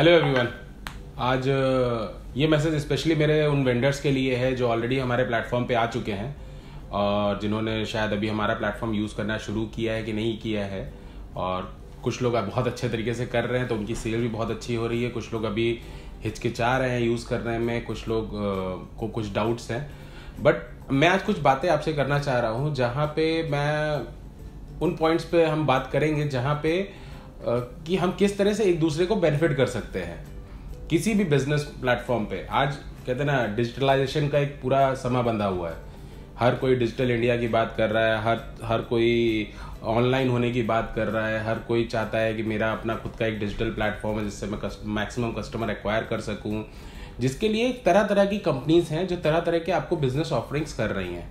Hello everyone. आज ये message specially मेरे उन वेंडर्स के लिए है जो ऑलरेडी हमारे प्लेटफॉर्म पे आ चुके हैं और जिन्होंने शायद अभी हमारा प्लेटफॉर्म यूज़ करना शुरू किया है कि नहीं किया है। और कुछ लोग बहुत अच्छे तरीके से कर रहे हैं तो उनकी सेल भी बहुत अच्छी हो रही है। कुछ लोग अभी हिचकिचा रहे हैं यूज़ करने में, कुछ लोग को कुछ डाउट्स हैं। बट मैं आज कुछ बातें आपसे करना चाह रहा हूँ जहाँ पे मैं उन पॉइंट्स पे हम बात करेंगे जहाँ पे कि हम किस तरह से एक दूसरे को बेनिफिट कर सकते हैं किसी भी बिजनेस प्लेटफॉर्म पे। आज कहते हैं ना, डिजिटलाइजेशन का एक पूरा समय बंधा हुआ है। हर कोई डिजिटल इंडिया की बात कर रहा है, हर कोई ऑनलाइन होने की बात कर रहा है। हर कोई चाहता है कि मेरा अपना खुद का एक डिजिटल प्लेटफॉर्म है जिससे मैं मैक्सिमम कस्टमर एक्वायर कर सकूं, जिसके लिए तरह तरह की कंपनीज हैं जो तरह तरह के आपको बिजनेस ऑफरिंग्स कर रही हैं।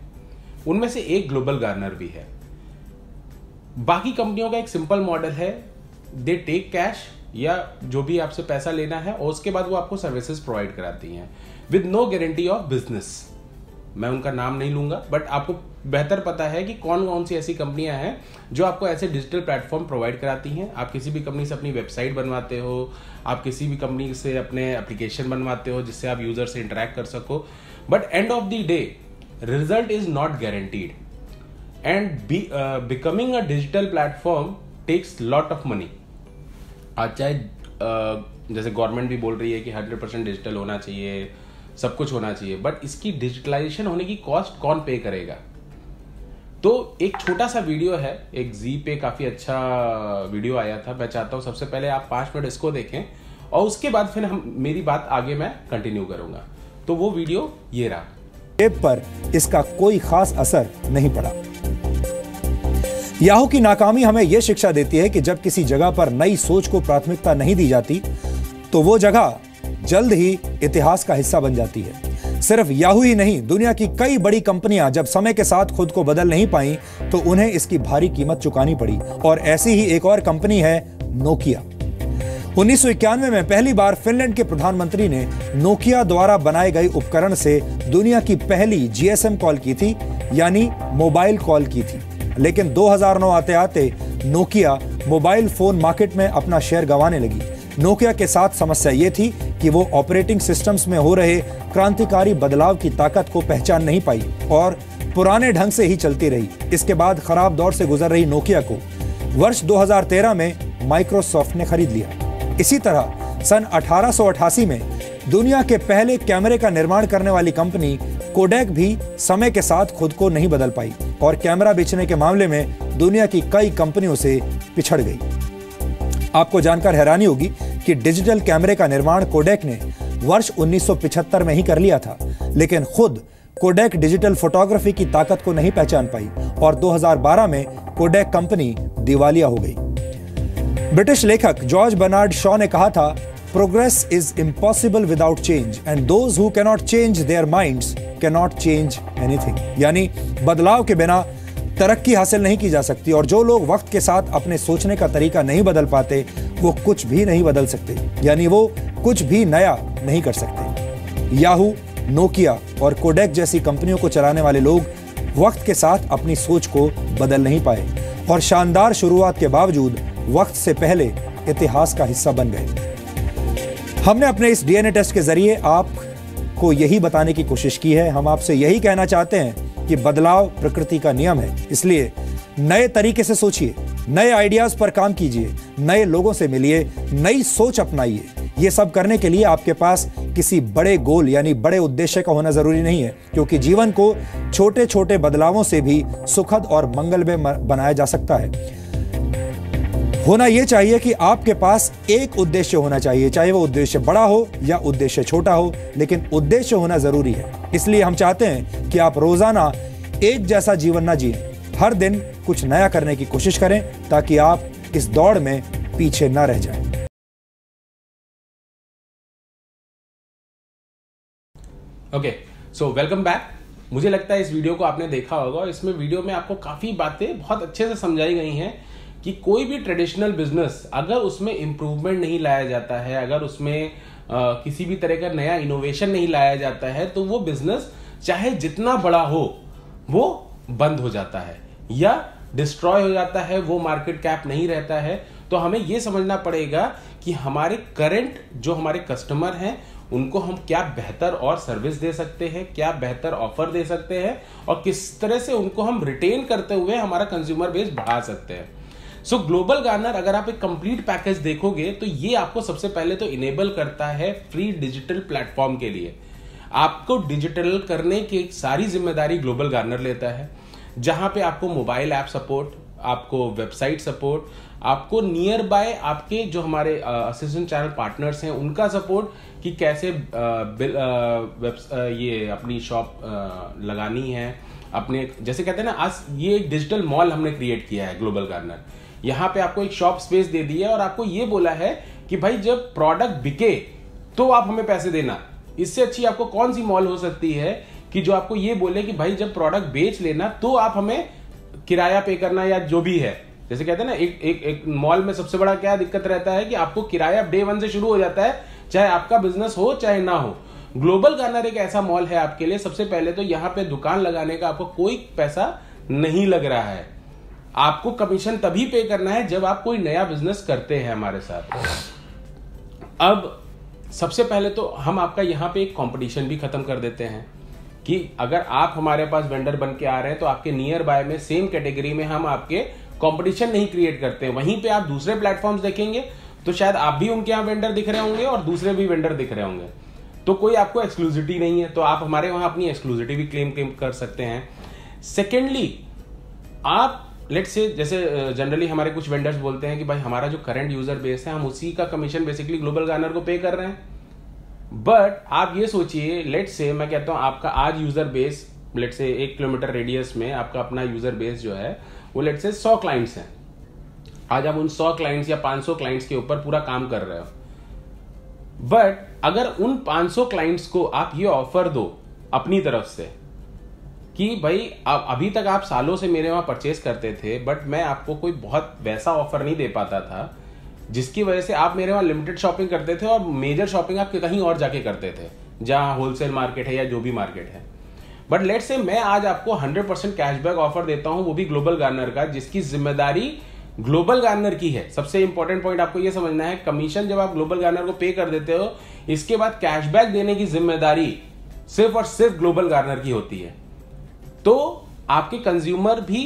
उनमें से एक ग्लोबल गार्नर भी है। बाकी कंपनियों का एक सिंपल मॉडल है, दे टेक कैश या जो भी आपसे पैसा लेना है और उसके बाद वो आपको सर्विसेज प्रोवाइड कराती हैं with no guarantee of business. मैं उनका नाम नहीं लूंगा, बट आपको बेहतर पता है कि कौन कौन सी ऐसी कंपनियां हैं जो आपको ऐसे डिजिटल प्लेटफॉर्म प्रोवाइड कराती हैं। आप किसी भी कंपनी से अपनी वेबसाइट बनवाते हो, आप किसी भी कंपनी से अपने एप्लीकेशन बनवाते हो जिससे आप यूजर से इंटरेक्ट कर सको, but end of the day result is not guaranteed and becoming a digital platform takes lot of money. आज चाहे जैसे गवर्नमेंट भी बोल रही है कि 100% डिजिटल होना चाहिए, सब कुछ होना चाहिए, बट इसकी डिजिटलाइजेशन होने की कॉस्ट कौन पे करेगा? तो एक छोटा सा वीडियो है, एक जी पे काफी अच्छा वीडियो आया था। मैं चाहता हूं सबसे पहले आप 5 मिनट इसको देखें और उसके बाद फिर मेरी बात आगे मैं कंटिन्यू करूंगा। तो वो वीडियो ये रहा। वेब पर इसका कोई खास असर नहीं पड़ा। याहू की नाकामी हमें यह शिक्षा देती है कि जब किसी जगह पर नई सोच को प्राथमिकता नहीं दी जाती तो वो जगह जल्द ही इतिहास का हिस्सा बन जाती है। सिर्फ याहू ही नहीं, दुनिया की कई बड़ी कंपनियां जब समय के साथ खुद को बदल नहीं पाईं तो उन्हें इसकी भारी कीमत चुकानी पड़ी। और ऐसी ही एक और कंपनी है नोकिया। 1991 में पहली बार फिनलैंड के प्रधानमंत्री ने नोकिया द्वारा बनाए गए उपकरण से दुनिया की पहली जीएसएम कॉल की थी, यानी मोबाइल कॉल की थी। लेकिन 2009 आते आते नोकिया मोबाइल फोन मार्केट में अपना शेयर गंवाने लगी। नोकिया के साथ समस्या यह थी कि वो ऑपरेटिंग सिस्टम्स में हो रहे क्रांतिकारी बदलाव की ताकत को पहचान नहीं पाई और पुराने ढंग से ही चलती रही। इसके बाद खराब दौर से गुजर रही नोकिया को वर्ष 2013 में माइक्रोसॉफ्ट ने खरीद लिया। इसी तरह सन 1888 में दुनिया के पहले कैमरे का निर्माण करने वाली कंपनी कोडेक भी समय के साथ खुद को नहीं बदल पाई और कैमरा बेचने के मामले में दुनिया की कई कंपनियों से पिछड़ गई। आपको जानकर हैरानी होगी कि डिजिटल कैमरे का निर्माण कोडेक ने वर्ष 1975 में ही कर लिया था, लेकिन खुद कोडेक डिजिटल फोटोग्राफी की ताकत को नहीं पहचान पाई और 2012 में कोडेक कंपनी दिवालिया हो गई। ब्रिटिश लेखक जॉर्ज बर्नार्ड शॉ ने कहा था, progress is impossible without change and those who cannot change their minds cannot change anything. यानी बदलाव के बिना तरक्की हासिल नहीं की जा सकती और जो लोग वक्त के साथ अपने सोचने का तरीका नहीं बदल पाते वो कुछ भी नहीं बदल सकते, यानी वो कुछ भी नया नहीं कर सकते। याहू, नोकिया और कोडेक जैसी कंपनियों को चलाने वाले लोग वक्त के साथ अपनी सोच को बदल नहीं पाए और शानदार शुरुआत के बावजूद वक्त से पहले इतिहास का हिस्सा बन गए। हमने अपने इस डीएनए टेस्ट के जरिए आपको यही बताने की कोशिश की है। हम आपसे यही कहना चाहते हैं कि बदलाव प्रकृति का नियम है, इसलिए नए तरीके से सोचिए, नए आइडियाज पर काम कीजिए, नए लोगों से मिलिए, नई सोच अपनाइए। ये सब करने के लिए आपके पास किसी बड़े गोल यानी बड़े उद्देश्य का होना जरूरी नहीं है, क्योंकि जीवन को छोटे छोटे बदलावों से भी सुखद और मंगलमय बनाया जा सकता है। होना यह चाहिए कि आपके पास एक उद्देश्य होना चाहिए, चाहे वो उद्देश्य बड़ा हो या उद्देश्य छोटा हो, लेकिन उद्देश्य होना जरूरी है। इसलिए हम चाहते हैं कि आप रोजाना एक जैसा जीवन ना जिएं, हर दिन कुछ नया करने की कोशिश करें ताकि आप इस दौड़ में पीछे ना रह जाएं। Okay, so welcome back. मुझे लगता है इस वीडियो को आपने देखा होगा और इसमें वीडियो में आपको काफी बातें बहुत अच्छे से समझाई गई हैं कि कोई भी ट्रेडिशनल बिजनेस अगर उसमें इंप्रूवमेंट नहीं लाया जाता है, अगर उसमें किसी भी तरह का नया इनोवेशन नहीं लाया जाता है, तो वो बिजनेस चाहे जितना बड़ा हो वो बंद हो जाता है या डिस्ट्रॉय हो जाता है, वो मार्केट कैप नहीं रहता है। तो हमें यह समझना पड़ेगा कि हमारे करंट जो हमारे कस्टमर हैं उनको हम क्या बेहतर और सर्विस दे सकते हैं, क्या बेहतर ऑफर दे सकते हैं और किस तरह से उनको हम रिटेन करते हुए हमारा कंज्यूमर बेस बढ़ा सकते हैं। सो ग्लोबल गार्नर अगर आप एक कंप्लीट पैकेज देखोगे तो ये आपको सबसे पहले तो इनेबल करता है फ्री डिजिटल प्लेटफॉर्म के लिए। आपको डिजिटल करने की सारी जिम्मेदारी ग्लोबल गार्नर लेता है, जहां पे आपको मोबाइल ऐप सपोर्ट, आपको वेबसाइट सपोर्ट, आपको नियर बाय आपके जो हमारे असिस्टेंट चैनल पार्टनर्स हैं उनका सपोर्ट कि कैसे ये अपनी शॉप लगानी है अपने, जैसे कहते हैं ना, आज ये एक डिजिटल मॉल हमने क्रिएट किया है ग्लोबल गार्नर। यहाँ पे आपको एक शॉप स्पेस दे दी है और आपको ये बोला है कि भाई जब प्रोडक्ट बिके तो आप हमें पैसे देना। इससे अच्छी आपको कौन सी मॉल हो सकती है कि जो आपको ये बोले कि भाई जब प्रोडक्ट बेच लेना तो आप हमें किराया पे करना या जो भी है। जैसे कहते हैं ना, एक मॉल में सबसे बड़ा क्या दिक्कत रहता है कि आपको किराया डे 1 से शुरू हो जाता है, चाहे आपका बिजनेस हो चाहे ना हो। ग्लोबल गार्नर एक ऐसा मॉल है आपके लिए। सबसे पहले तो यहाँ पे दुकान लगाने का आपको कोई पैसा नहीं लग रहा है। आपको कमीशन तभी पे करना है जब आप कोई नया बिजनेस करते हैं हमारे साथ। अब सबसे पहले तो हम आपका यहाँ पे एक कंपटीशन भी खत्म कर देते हैं कि अगर आप हमारे पास वेंडर बन के आ रहे हैं तो आपके नियर बाय में सेम कैटेगरी में हम आपके कंपटीशन नहीं क्रिएट करते हैं। वहीं पे आप दूसरे प्लेटफॉर्म्स देखेंगे तो शायद आप भी उनके यहाँ वेंडर दिख रहे होंगे और दूसरे भी वेंडर दिख रहे होंगे, तो कोई आपको एक्सक्लूसिविटी नहीं है, तो आप हमारे वहां अपनी एक्सक्लूसिविटी भी क्लेम कर सकते हैं। सेकेंडली, आप लेट्स से जैसे जनरली हमारे कुछ वेंडर्स बोलते हैं कि भाई हमारा जो करंट यूजर बेस है हम उसी का कमीशन बेसिकली ग्लोबल गार्नर को पे कर रहे हैं। बट आप ये सोचिए, लेट्स से मैं कहता हूं आपका आज user base let's say 1 kilometre radius में आपका अपना यूजर बेस जो है वो लेट्स से 100 क्लाइंट्स हैं। आज आप उन 100 क्लाइंट्स या 500 क्लाइंट्स के ऊपर पूरा काम कर रहे हो। बट अगर उन 500 क्लाइंट्स को आप ये ऑफर दो अपनी तरफ से कि भाई अभी तक आप सालों से मेरे वहां परचेस करते थे बट मैं आपको कोई बहुत वैसा ऑफर नहीं दे पाता था जिसकी वजह से आप मेरे वहां लिमिटेड शॉपिंग करते थे और मेजर शॉपिंग आप कहीं और जाके करते थे जहां होलसेल मार्केट है या जो भी मार्केट है। बट लेट्स से मैं आज आपको 100% कैशबैक ऑफर देता हूं, वो भी ग्लोबल गार्नर का, जिसकी जिम्मेदारी ग्लोबल गार्नर की है। सबसे इंपॉर्टेंट पॉइंट आपको यह समझना है, कमीशन जब आप ग्लोबल गार्नर को पे कर देते हो इसके बाद कैशबैक देने की जिम्मेदारी सिर्फ और सिर्फ ग्लोबल गार्नर की होती है। तो आपके कंज्यूमर भी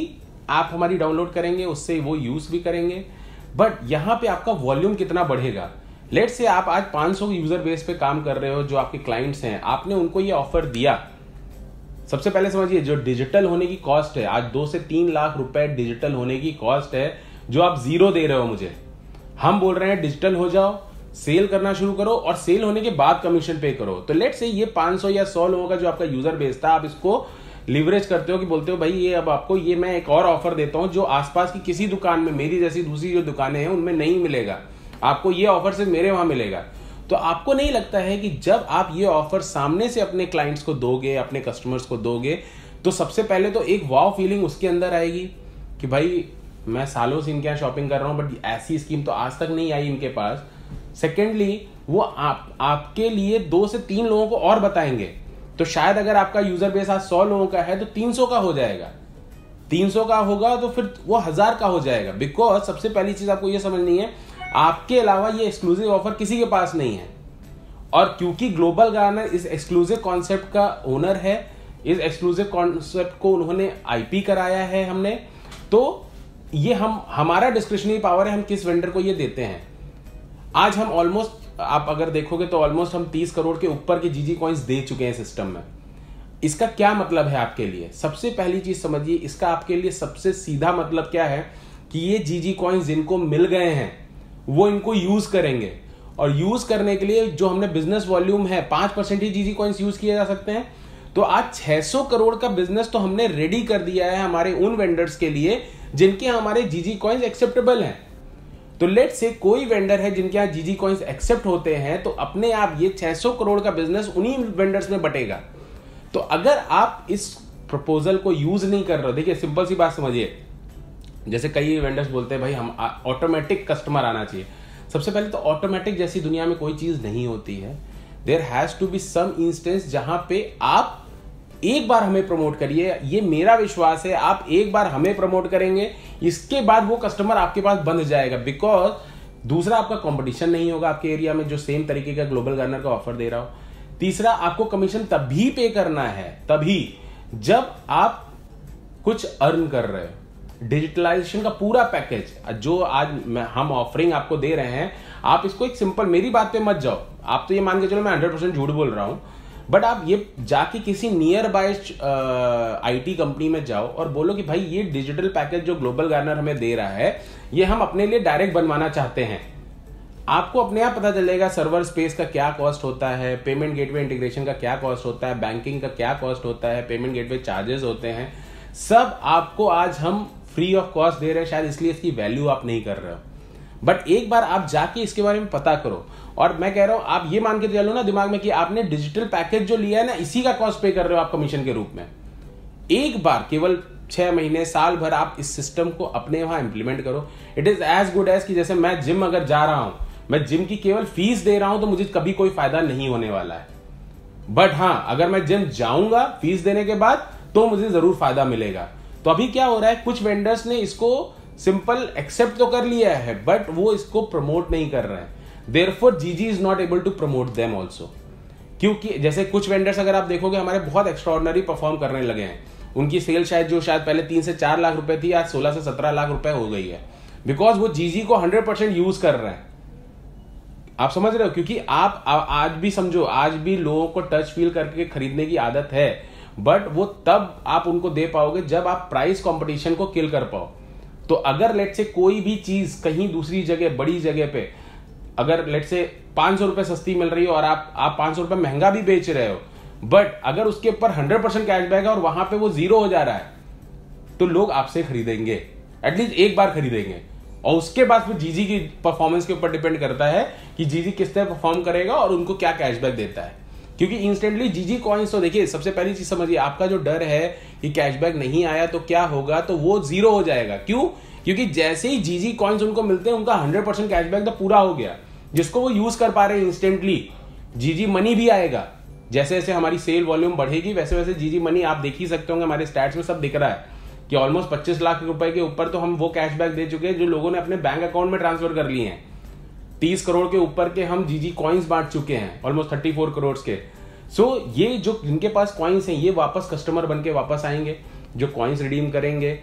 आप हमारी डाउनलोड करेंगे, उससे वो यूज भी करेंगे, बट यहां पे आपका वॉल्यूम कितना बढ़ेगा। लेट्स से आप आज 500 यूजर बेस पे काम कर रहे हो जो आपके क्लाइंट्स हैं, आपने उनको ये ऑफर दिया। सबसे पहले समझिए, जो डिजिटल होने की कॉस्ट है आज 2 से 3 लाख रुपए डिजिटल होने की कॉस्ट है जो आप जीरो दे रहे हो मुझे। हम बोल रहे हैं डिजिटल हो जाओ, सेल करना शुरू करो और सेल होने के बाद कमीशन पे करो। तो लेट्स से ये 500 या 100 लोगों का जो आपका यूजर बेस था, आप इसको लिवरेज करते हो कि बोलते हो भाई ये अब आपको ये मैं एक और ऑफर देता हूं जो आसपास की किसी दुकान में, मेरी जैसी दूसरी जो दुकानें हैं उनमें नहीं मिलेगा, आपको ये ऑफर सिर्फ मेरे वहां मिलेगा। तो आपको नहीं लगता है कि जब आप ये ऑफर सामने से अपने क्लाइंट्स को दोगे, अपने कस्टमर्स को दोगे, तो सबसे पहले तो एक वाव फीलिंग उसके अंदर आएगी कि भाई मैं सालों से इनके यहाँ शॉपिंग कर रहा हूं बट ऐसी स्कीम तो आज तक नहीं आई इनके पास। सेकेंडली, वो आपके लिए 2 से 3 लोगों को और बताएंगे, तो शायद अगर आपका यूजर बेस आज 100 लोगों का है तो 300 का हो जाएगा, 300 का होगा तो फिर वो 1000 का हो जाएगा। बिकॉज सबसे पहली चीज आपको ये समझनी है, आपके अलावा ये एक्सक्लूसिव ऑफर किसी के पास नहीं है। और क्योंकि ग्लोबल गार्नर इस एक्सक्लूसिव कॉन्सेप्ट का ओनर है, इस एक्सक्लूसिव कॉन्सेप्ट को उन्होंने आईपी कराया है हमने, तो ये हमारा डिस्क्रिशनरी पावर है, हम किस वेंडर को ये देते हैं। आज हम ऑलमोस्ट, आप अगर देखोगे तो ऑलमोस्ट हम 30 करोड़ के ऊपर के जीजी कॉइन्स दे चुके हैं सिस्टम में। इसका क्या मतलब है आपके लिए? सबसे पहली चीज समझिए, इसका आपके लिए सबसे सीधा मतलब क्या है कि ये जीजी कॉइन्स जिनको मिल गए हैं वो इनको यूज करेंगे, और यूज करने के लिए जो हमने बिजनेस वॉल्यूम है 5% ही जीजी कॉइन्स यूज किए जा सकते हैं। तो आज 600 करोड़ का बिजनेस तो हमने रेडी कर दिया है हमारे उन वेंडर्स के लिए जिनके हमारे जीजी कॉइन्स एक्सेप्टेबल हैं। तो लेट्स से कोई वेंडर है जिनके यहाँ जीजी कॉइन्स एक्सेप्ट होते हैं, तो अपने आप ये 600 करोड़ का बिजनेस उन्हीं वेंडर्स में बटेगा। तो अगर आप इस प्रपोजल को यूज नहीं कर रहे हो, देखिए सिंपल सी बात समझिए, जैसे कई वेंडर्स बोलते हैं भाई हम ऑटोमेटिक कस्टमर आना चाहिए। सबसे पहले तो ऑटोमेटिक जैसी दुनिया में कोई चीज नहीं होती है। There has to be some instance जहां पे आप एक बार हमें प्रमोट करिए, ये मेरा विश्वास है, आप एक बार हमें प्रमोट करेंगे, इसके बाद वो कस्टमर आपके पास बंध जाएगा। बिकॉज दूसरा, आपका कंपटीशन नहीं होगा आपके एरिया में जो सेम तरीके का ग्लोबल गार्नर का ऑफर दे रहा हो। तीसरा, आपको कमीशन तभी पे करना है तभी जब आप कुछ अर्न कर रहे हो। डिजिटलाइजेशन का पूरा पैकेज जो आज हम ऑफरिंग आपको दे रहे हैं, आप इसको एक सिंपल, मेरी बात पे मत जाओ, आप तो ये मान के चलो मैं 100% झूठ बोल रहा हूं, बट आप ये जाके किसी नियर बाय आईटी कंपनी में जाओ और बोलो कि भाई ये डिजिटल पैकेज जो ग्लोबल गार्नर हमें दे रहा है ये हम अपने लिए डायरेक्ट बनवाना चाहते हैं। आपको अपने आप पता चलेगा सर्वर स्पेस का क्या कॉस्ट होता है, पेमेंट गेटवे इंटीग्रेशन का क्या कॉस्ट होता है, बैंकिंग का क्या कॉस्ट होता है, पेमेंट गेटवे चार्जेस होते हैं, सब आपको आज हम फ्री ऑफ कॉस्ट दे रहे हैं। शायद इसलिए इसकी वैल्यू आप नहीं कर रहे हो, बट एक बार आप जाके इसके बारे में पता करो। और मैं कह रहा हूं आप ये मान के चलो ना दिमाग में कि आपने डिजिटल पैकेज जो लिया है ना, इसी का कॉस्ट पे कर रहे हो आप कमीशन के रूप में। एक बार केवल 6 महीने साल भर आप इस सिस्टम को अपने वहां इंप्लीमेंट करो। It is as good as कि जैसे मैं जिम अगर जा रहा हूं, मैं जिम की केवल फीस दे रहा हूं तो मुझे कभी कोई फायदा नहीं होने वाला है, बट हां अगर मैं जिम जाऊंगा फीस देने के बाद तो मुझे जरूर फायदा मिलेगा। तो अभी क्या हो रहा है, कुछ वेंडर्स ने इसको सिंपल एक्सेप्ट तो कर लिया है बट वो इसको प्रमोट नहीं कर रहे हैं। Therefore GG is not able to promote them also, क्योंकि जैसे कुछ वेंडर्स अगर आप देखोगे हमारे बहुत एक्स्ट्राऑर्डिनरी परफॉर्म करने लगे हैं। उनकी सेल शायद पहले 3 से 4 लाख रुपए थी, आज 16 से 17 लाख रुपए हो गई है, बिकॉज वो जीजी को 100% यूज कर रहे हैं। आप समझ रहे हो, क्योंकि आप आज भी समझो, आज भी लोगों को टच फील करके खरीदने की आदत है, बट वो तब आप उनको दे पाओगे जब आप प्राइस कंपटीशन को किल कर पाओ। तो अगर लेट से कोई भी चीज कहीं दूसरी जगह बड़ी जगह पे अगर लेट से 500 रुपए सस्ती मिल रही हो और आप 500 रुपए महंगा भी बेच रहे हो, बट अगर उसके ऊपर 100% कैशबैक है और वहां पे वो 0 हो जा रहा है, तो लोग आपसे खरीदेंगे, एटलीस्ट एक बार खरीदेंगे। और उसके बाद फिर जीजी की परफॉर्मेंस के ऊपर डिपेंड करता है कि जीजी किस तरह परफॉर्म करेगा और उनको क्या कैशबैक देता है। क्योंकि इंस्टेंटली जीजी कॉइन्स, तो देखिए सबसे पहली चीज समझिए, आपका जो डर है कि कैशबैक नहीं आया तो क्या होगा, तो वो 0 हो जाएगा। क्यों? क्योंकि जैसे ही जीजी कॉइन्स उनको मिलते हैं उनका 100% कैशबैक तो पूरा हो गया, जिसको वो यूज कर पा रहे हैं इंस्टेंटली। जीजी मनी भी आएगा, जैसे जैसे हमारी सेल वॉल्यूम बढ़ेगी वैसे वैसे जीजी मनी, आप देख ही सकते होंगे हमारे स्टैट्स में सब दिख रहा है कि ऑलमोस्ट 25 लाख रुपए के ऊपर तो हम वो कैशबैक दे चुके हैं जो लोगों ने अपने बैंक अकाउंट में ट्रांसफर कर लिए हैं। 30 करोड़ के ऊपर के हम जीजी कॉइन्स बांट चुके हैं, ऑलमोस्ट 34 करोड़ के। सो ये जो जिनके पास कॉइन्स हैं ये वापस कस्टमर बन के वापस आएंगे, जो कॉइन्स रिडीम करेंगे,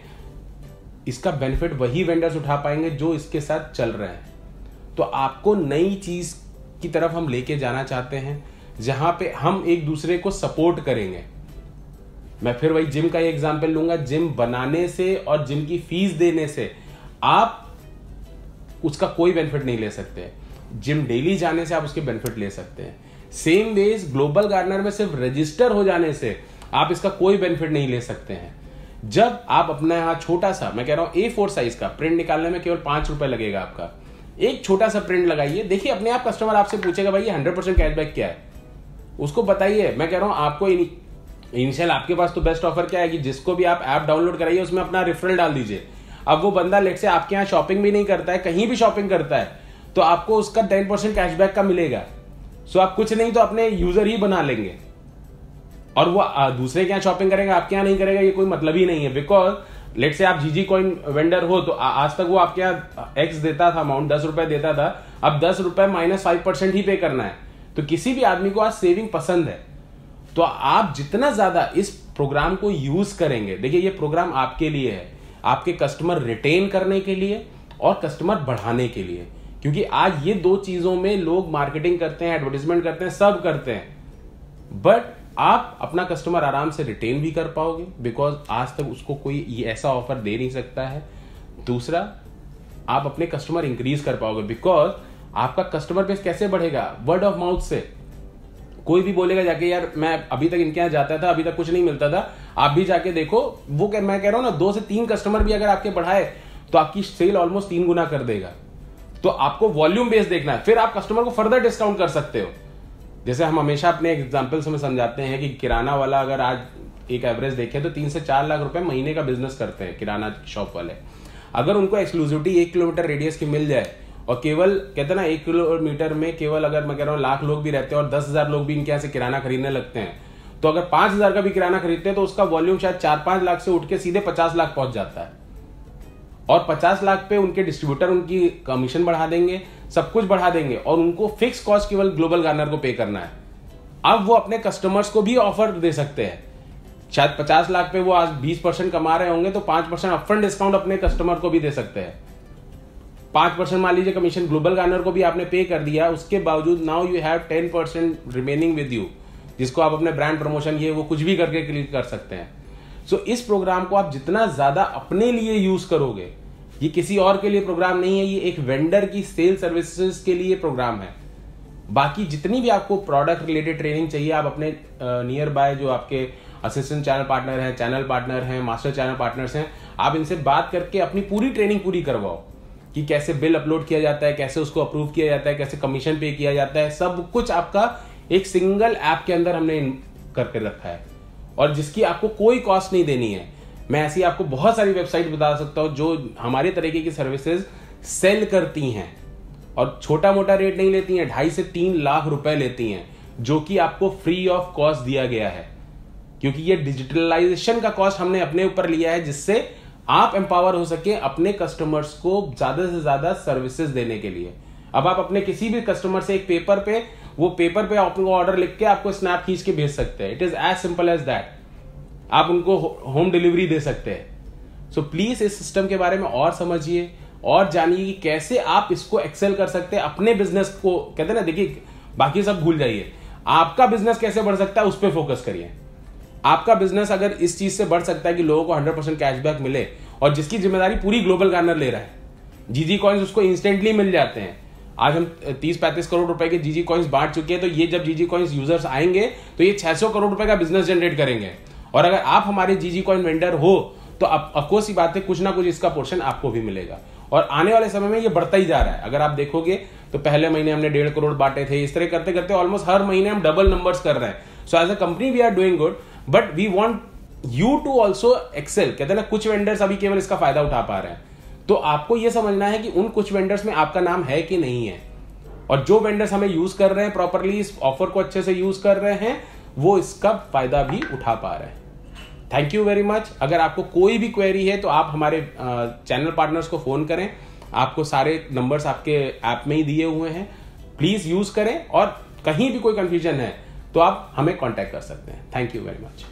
इसका बेनिफिट वही वेंडर्स उठा पाएंगे जो इसके साथ चल रहे हैं। तो आपको नई चीज की तरफ हम लेके जाना चाहते हैं जहां पे हम एक दूसरे को सपोर्ट करेंगे। मैं फिर वही जिम का ही एग्जांपल लूंगा। जिम बनाने से और जिम की फीस देने से आप उसका कोई बेनिफिट नहीं ले सकते, जिम डेली जाने से आप उसके बेनिफिट ले सकते हैं। सेम वेज ग्लोबल गार्डनर में सिर्फ रजिस्टर हो जाने से आप इसका कोई बेनिफिट नहीं ले सकते हैं। जब आप अपना यहां छोटा सा, मैं कह रहा हूं A4 साइज का प्रिंट निकालने में केवल 5 रुपए लगेगा आपका, एक छोटा सा प्रिंट लगाइए, देखिए अपने आप कस्टमर आपसे पूछेगा भाई ये 100% कैशबैक क्या है, उसको बताइए। मैं कह रहा हूं आपको इनिशियल आपके पास तो बेस्ट ऑफर क्या है कि जिसको भी आप ऐप डाउनलोड कराइए उसमें अपना रेफरल डाल दीजिए। अब वो बंदा लेट से आपके यहाँ शॉपिंग भी नहीं करता है, कहीं भी शॉपिंग करता है, तो आपको उसका 10% कैशबैक का मिलेगा। सो आप कुछ नहीं तो अपने यूजर ही बना लेंगे और वो दूसरे के यहाँ शॉपिंग करेगा, आपके यहाँ नहीं करेगा, ये कोई मतलब ही नहीं है। बिकॉज लेट से आप जीजी कॉइन वेंडर हो तो आज तक वो आपके यहाँ एक्स देता था अमाउंट, 10 रुपए देता था, अब 10 रुपए -5% ही पे करना है। तो किसी भी आदमी को आज सेविंग पसंद है, तो आप जितना ज्यादा इस प्रोग्राम को यूज करेंगे, देखिए ये प्रोग्राम आपके लिए है, आपके कस्टमर रिटेन करने के लिए और कस्टमर बढ़ाने के लिए। क्योंकि आज ये दो चीजों में लोग मार्केटिंग करते हैं, एडवर्टाइजमेंट करते हैं, सब करते हैं, बट आप अपना कस्टमर आराम से रिटेन भी कर पाओगे बिकॉज आज तक उसको कोई ये ऐसा ऑफर दे नहीं सकता है। दूसरा, आप अपने कस्टमर इंक्रीज कर पाओगे बिकॉज आपका कस्टमर बेस कैसे बढ़ेगा? वर्ड ऑफ माउथ से। कोई भी बोलेगा जाके यार मैं अभी तक इनके यहाँ जाता था, अभी तक कुछ नहीं मिलता था, आप भी जाके देखो। वो मैं कह रहा हूं ना, 2 से 3 कस्टमर भी अगर आपके बढ़ाए तो आपकी सेल ऑलमोस्ट 3 गुना कर देगा। तो आपको वॉल्यूम बेस देखना है, फिर आप कस्टमर को फर्दर डिस्काउंट कर सकते हो। जैसे हम हमेशा अपने एग्जाम्पल्स में समझाते हैं कि किराना वाला अगर आज एक एवरेज देखे तो 3 से 4 लाख रुपए महीने का बिजनेस करते हैं किराना शॉप वाले। अगर उनको एक्सक्लूसिविटी 1 किलोमीटर रेडियस की मिल जाए और केवल कहते हैं ना 1 किलोमीटर में केवल अगर मैं कह रहा हूँ लाख लोग भी रहते हैं और 10,000 लोग भी इनके यहाँ से किराना खरीदने लगते हैं, तो अगर 5,000 का भी किराना खरीदते हैं तो उसका वॉल्यूम शायद 4-5 लाख से उठ के सीधे 50 लाख पहुंच जाता है। और 50 लाख पे उनके डिस्ट्रीब्यूटर उनकी कमीशन बढ़ा देंगे, सब कुछ बढ़ा देंगे, और उनको फिक्स कॉस्ट केवल ग्लोबल गार्नर को पे करना है। अब वो अपने कस्टमर्स को भी ऑफर दे सकते हैं। शायद 50 लाख पे वो आज 20% कमा रहे होंगे, तो 5% अपफ्रंट डिस्काउंट अपने कस्टमर को भी दे सकते हैं। 5% मान लीजिए कमीशन ग्लोबल गार्नर को भी आपने पे कर दिया, उसके बावजूद now you have 10% remaining with you, जिसको आप अपने ब्रांड प्रमोशन ये वो कुछ भी करके क्लिक कर सकते हैं। सो इस प्रोग्राम को आप जितना ज्यादा अपने लिए यूज करोगे, ये किसी और के लिए प्रोग्राम नहीं है, ये एक वेंडर की सेल सर्विसेज के लिए प्रोग्राम है। बाकी जितनी भी आपको प्रोडक्ट रिलेटेड ट्रेनिंग चाहिए, आप अपने नियर बाय जो आपके असिस्टेंट चैनल पार्टनर हैं, चैनल पार्टनर हैं, मास्टर चैनल पार्टनर्स हैं, आप इनसे बात करके अपनी पूरी ट्रेनिंग पूरी करवाओ कि कैसे बिल अपलोड किया जाता है, कैसे उसको अप्रूव किया जाता है, कैसे कमीशन पे किया जाता है। सब कुछ आपका एक सिंगल ऐप के अंदर हमने करके रखा है, और जिसकी आपको कोई कॉस्ट नहीं देनी है। मैं ऐसी आपको बहुत सारी वेबसाइट बता सकता हूं जो हमारे तरीके की सर्विसेज सेल करती हैं और छोटा मोटा रेट नहीं लेती हैं, 2.5 से 3 लाख रुपए लेती हैं, जो कि आपको फ्री ऑफ कॉस्ट दिया गया है, क्योंकि ये डिजिटलाइजेशन का कॉस्ट हमने अपने ऊपर लिया है, जिससे आप एम्पावर हो सके अपने कस्टमर्स को ज्यादा से ज्यादा सर्विसेज देने के लिए। अब आप अपने किसी भी कस्टमर से एक पेपर पे आपको ऑर्डर लिख के आपको स्नैप खींच के भेज सकते हैं। It is as simple as that. आप उनको होम डिलीवरी दे सकते हैं। सो प्लीज इस सिस्टम के बारे में और समझिए और जानिए कि कैसे आप इसको एक्सेल कर सकते हैं अपने बिजनेस को। कहते हैं ना, देखिए बाकी सब भूल जाइए, आपका बिजनेस कैसे बढ़ सकता है उस पर फोकस करिए। आपका बिजनेस अगर इस चीज से बढ़ सकता है कि लोगों को 100% कैशबैक मिले, और जिसकी जिम्मेदारी पूरी ग्लोबल गार्नर ले रहा है, जीजी कॉइन्स उसको इंस्टेंटली मिल जाते हैं। आज हम 30-35 करोड़ रुपए के जीजी कॉइन्स बांट चुके हैं, तो ये जब जीजी कॉइन्स यूजर्स आएंगे तो ये 600 करोड़ रुपए का बिजनेस जनरेट करेंगे। और अगर आप हमारे जीजी कॉइन वेंडर हो तो अफकोर्स ही बात है, कुछ ना कुछ इसका पोर्शन आपको भी मिलेगा, और आने वाले समय में ये बढ़ता ही जा रहा है। अगर आप देखोगे तो पहले महीने हमने 1.5 करोड़ बांटे थे, इस तरह करते करते ऑलमोस्ट हर महीने हम डबल नंबर्स कर रहे हैं। So as a company we are doing good, but we want you to also excel. कहते हैं ना, कुछ वेंडर्स अभी केवल इसका फायदा उठा पा रहे हैं, तो आपको यह समझना है कि उन कुछ वेंडर्स में आपका नाम है कि नहीं है, और जो वेंडर्स हमें यूज कर रहे हैं प्रॉपरली, इस ऑफर को अच्छे से यूज कर रहे हैं, वो इसका फायदा भी उठा पा रहे हैं। Thank you very much. अगर आपको कोई भी क्वेरी है तो आप हमारे चैनल पार्टनर्स को फोन करें, आपको सारे नंबर्स आपके ऐप में ही दिए हुए हैं, प्लीज यूज करें, और कहीं भी कोई कंफ्यूजन है तो आप हमें कांटेक्ट कर सकते हैं। Thank you very much.